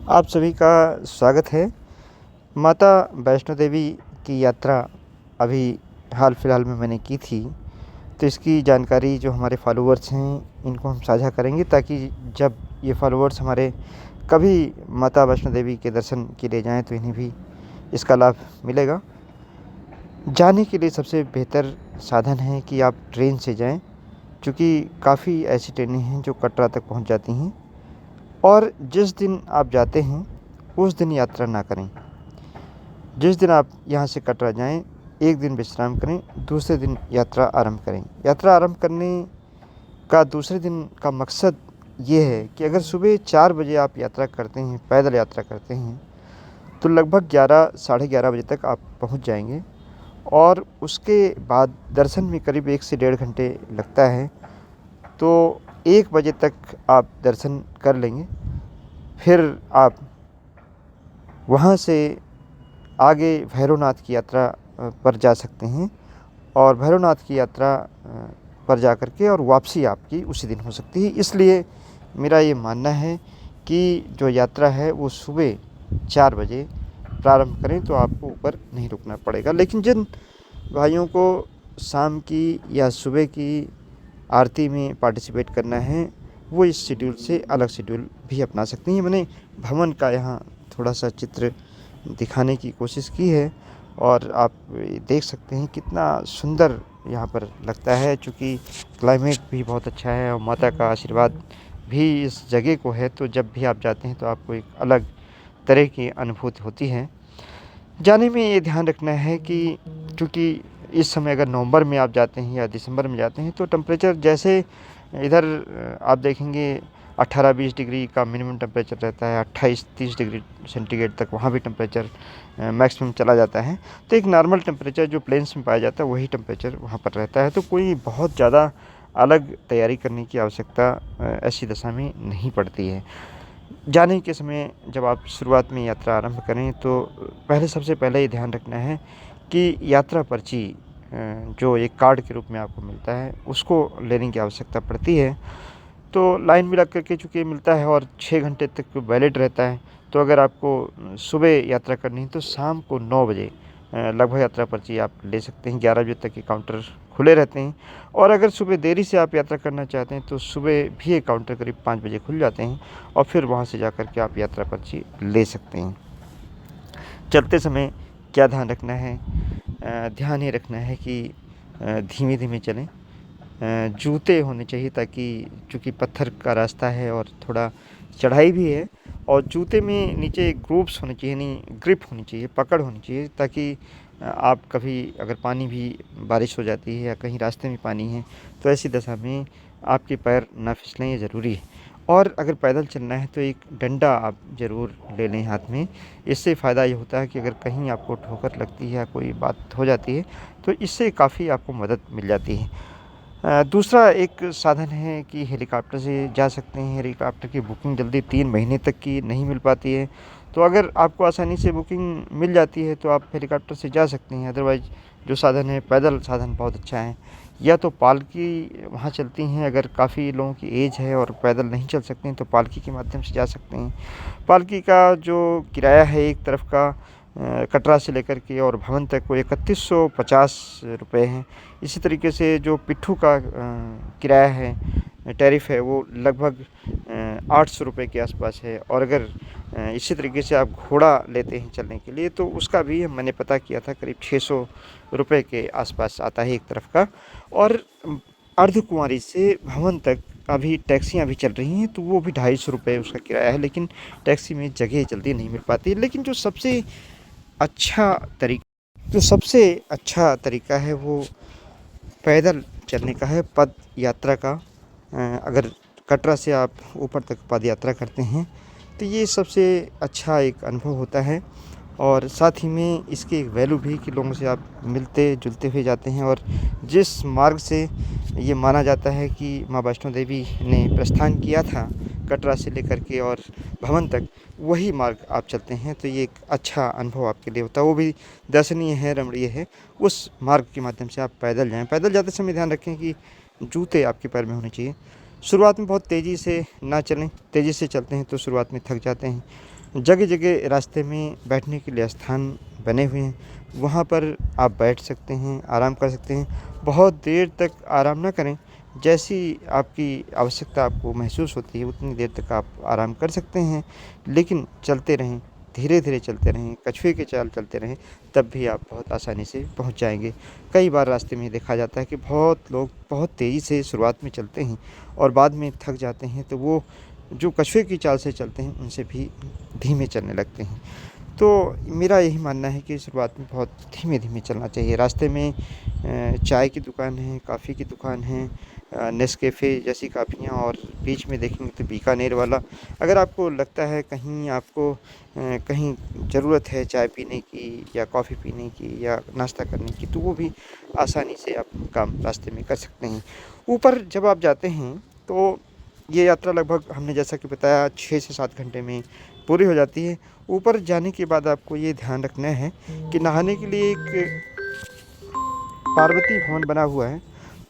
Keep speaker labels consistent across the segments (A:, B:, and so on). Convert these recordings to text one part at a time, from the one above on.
A: आप सभी का स्वागत है। माता वैष्णो देवी की यात्रा अभी हाल फिलहाल में मैंने की थी, तो इसकी जानकारी जो हमारे फॉलोअर्स हैं इनको हम साझा करेंगे, ताकि जब ये फॉलोअर्स हमारे कभी माता वैष्णो देवी के दर्शन के लिए जाएँ तो इन्हें भी इसका लाभ मिलेगा। जाने के लिए सबसे बेहतर साधन है कि आप ट्रेन से जाएँ, चूँकि काफ़ी ऐसी ट्रेनें हैं जो कटरा तक पहुँच जाती हैं। और जिस दिन आप जाते हैं उस दिन यात्रा ना करें। जिस दिन आप यहाँ से कटरा जाएँ, एक दिन विश्राम करें, दूसरे दिन यात्रा आरंभ करें। यात्रा आरंभ करने का दूसरे दिन का मकसद ये है कि अगर सुबह 4 बजे आप यात्रा करते हैं, पैदल यात्रा करते हैं, तो लगभग 11 साढ़े 11 बजे तक आप पहुँच जाएँगे और उसके बाद दर्शन में करीब 1 से डेढ़ घंटे लगता है, तो 1 बजे तक आप दर्शन कर लेंगे। फिर आप वहाँ से आगे भैरवनाथ की यात्रा पर जा सकते हैं और भैरवनाथ की यात्रा पर जा कर के और वापसी आपकी उसी दिन हो सकती है। इसलिए मेरा ये मानना है कि जो यात्रा है वो सुबह 4 बजे प्रारंभ करें तो आपको ऊपर नहीं रुकना पड़ेगा। लेकिन जिन भाइयों को शाम की या सुबह की आरती में पार्टिसिपेट करना है, वो इस शेड्यूल से अलग शेड्यूल भी अपना सकते हैं। मैंने भवन का यहाँ थोड़ा-सा चित्र दिखाने की कोशिश की है और आप देख सकते हैं कितना सुंदर यहाँ पर लगता है। चूँकि क्लाइमेट भी बहुत अच्छा है और माता का आशीर्वाद भी इस जगह को है, तो जब भी आप जाते हैं तो आपको एक अलग तरह की अनुभूति होती है। जाने में ये ध्यान रखना है कि चूँकि इस समय अगर नवंबर में आप जाते हैं या दिसंबर में जाते हैं तो टेम्परेचर जैसे इधर आप देखेंगे 18-20 डिग्री का मिनिमम टेम्परेचर रहता है, 28-30 डिग्री सेंटीग्रेड तक वहाँ भी टेम्परेचर मैक्सिमम चला जाता है। तो एक नॉर्मल टेम्परेचर जो प्लेन्स में पाया जाता है वही टेम्परेचर वहाँ पर रहता है, तो कोई बहुत ज़्यादा अलग तैयारी करने की आवश्यकता ऐसी दशा में नहीं पड़ती है। जाने के समय जब आप शुरुआत में यात्रा आरंभ करें तो सबसे पहले ये ध्यान रखना है कि यात्रा पर्ची जो एक कार्ड के रूप में आपको मिलता है उसको लेने की आवश्यकता पड़ती है। तो लाइन में लग कर के चूँकि मिलता है और 6 घंटे तक वैलिड रहता है, तो अगर आपको सुबह यात्रा करनी है तो शाम को 9 बजे लगभग यात्रा पर्ची आप ले सकते हैं। 11 बजे तक ये काउंटर खुले रहते हैं और अगर सुबह देरी से आप यात्रा करना चाहते हैं तो सुबह भी ये काउंटर करीब 5 बजे खुल जाते हैं और फिर वहाँ से जा कर के आप यात्रा पर्ची ले सकते हैं। चलते समय क्या ध्यान रखना है? ध्यान ये रखना है कि धीमे-धीमे चलें। जूते होने चाहिए, ताकि चूँकि पत्थर का रास्ता है और थोड़ा चढ़ाई भी है, और जूते में नीचे ग्रूव्स होने चाहिए, यानी ग्रिप होनी चाहिए, पकड़ होनी चाहिए, ताकि आप कभी अगर पानी भी बारिश हो जाती है या कहीं रास्ते में पानी है तो ऐसी दशा में आपके पैर ना फिसलें, ये ज़रूरी है। और अगर पैदल चलना है तो एक डंडा आप ज़रूर ले लें हाथ में। इससे फ़ायदा ये होता है कि अगर कहीं आपको ठोकर लगती है या कोई बात हो जाती है तो इससे काफ़ी आपको मदद मिल जाती है। दूसरा एक साधन है कि हेलीकॉप्टर से जा सकते हैं। हेलीकॉप्टर की बुकिंग जल्दी 3 महीने तक की नहीं मिल पाती है, तो अगर आपको आसानी से बुकिंग मिल जाती है तो आप हेलीकॉप्टर से जा सकते हैं। अदरवाइज़ जो साधन है, पैदल साधन बहुत अच्छा है। या तो पालकी वहाँ चलती हैं, अगर काफ़ी लोगों की एज है और पैदल नहीं चल सकते हैं तो पालकी के माध्यम से जा सकते हैं। पालकी का जो किराया है एक तरफ का कटरा से लेकर के और भवन तक वो 3150 रुपए हैं। इसी तरीके से जो पिट्ठू का किराया है, टैरिफ है, वो लगभग 800 रुपए के आसपास है। और अगर इसी तरीके से आप घोड़ा लेते हैं चलने के लिए तो उसका भी मैंने पता किया था, करीब 600 रुपए के आसपास आता है एक तरफ का। और अर्धकुंवारी से भवन तक अभी टैक्सियाँ भी चल रही हैं, तो वो भी 250 रुपए उसका किराया है, लेकिन टैक्सी में जगह जल्दी नहीं मिल पाती। लेकिन अच्छा तरी जो सबसे अच्छा तरीका है वो पैदल चलने का है, पद यात्रा का। अगर कटरा से आप ऊपर तक पद यात्रा करते हैं तो ये सबसे अच्छा एक अनुभव होता है, और साथ ही में इसकी एक वैल्यू भी कि लोगों से आप मिलते-जुलते हुए जाते हैं। और जिस मार्ग से ये माना जाता है कि माँ वैष्णो देवी ने प्रस्थान किया था कटरा से लेकर के और भवन तक, वही मार्ग आप चलते हैं तो ये एक अच्छा अनुभव आपके लिए होता है। वो भी दर्शनीय है, रमणीय है। उस मार्ग के माध्यम से आप पैदल जाएँ। पैदल जाते समय ध्यान रखें कि जूते आपके पैर में होने चाहिए। शुरुआत में बहुत तेज़ी से ना चलें, तेज़ी से चलते हैं तो शुरुआत में थक जाते हैं। जगह जगह रास्ते में बैठने के लिए स्थान बने हुए हैं, वहाँ पर आप बैठ सकते हैं, आराम कर सकते हैं। बहुत देर तक आराम ना करें, जैसी आपकी आवश्यकता आपको महसूस होती है उतनी देर तक आप आराम कर सकते हैं, लेकिन चलते रहें, धीरे-धीरे चलते रहें, कछुए की चाल चलते रहें, तब भी आप बहुत आसानी से पहुँच जाएँगे। कई बार रास्ते में देखा जाता है कि बहुत लोग बहुत तेज़ी से शुरुआत में चलते हैं और बाद में थक जाते हैं, तो वो जो कछुए की चाल से चलते हैं, उनसे भी धीमे चलने लगते हैं। तो मेरा यही मानना है कि शुरुआत में बहुत धीमे-धीमे चलना चाहिए। रास्ते में चाय की दुकान है, कॉफ़ी की दुकान है, नेस्कैफ़े जैसी कॉफ़ियाँ, और बीच में देखेंगे तो बीकानेर वाला। अगर आपको लगता है कहीं आपको कहीं ज़रूरत है चाय पीने की या कॉफ़ी पीने की या नाश्ता करने की, तो वो भी आसानी से आप काम रास्ते में कर सकते हैं। ऊपर जब आप जाते हैं, तो ये यात्रा लगभग हमने जैसा कि बताया 6 से 7 घंटे में पूरी हो जाती है। ऊपर जाने के बाद आपको ये ध्यान रखना है कि नहाने के लिए एक पार्वती भवन बना हुआ है।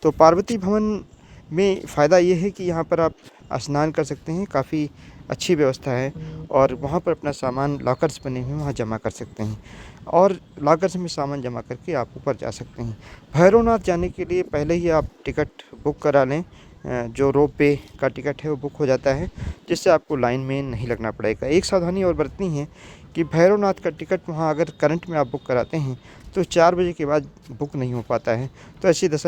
A: तो पार्वती भवन में फ़ायदा ये है कि यहाँ पर आप स्नान कर सकते हैं, काफ़ी अच्छी व्यवस्था है, और वहाँ पर अपना सामान लॉकर्स बने हुए हैं, वहाँ जमा कर सकते हैं और लॉकर्स में सामान जमा करके आप ऊपर जा सकते हैं। भैरवनाथ जाने के लिए पहले ही आप टिकट बुक करा लें। जो रोपवे का टिकट है वो बुक हो जाता है, जिससे आपको लाइन में नहीं लगना पड़ेगा। एक सावधानी और बरतनी है कि भैरवनाथ का टिकट वहाँ अगर करंट में आप बुक कराते हैं, तो 4 बजे के बाद बुक नहीं हो पाता है। तो ऐसी दशा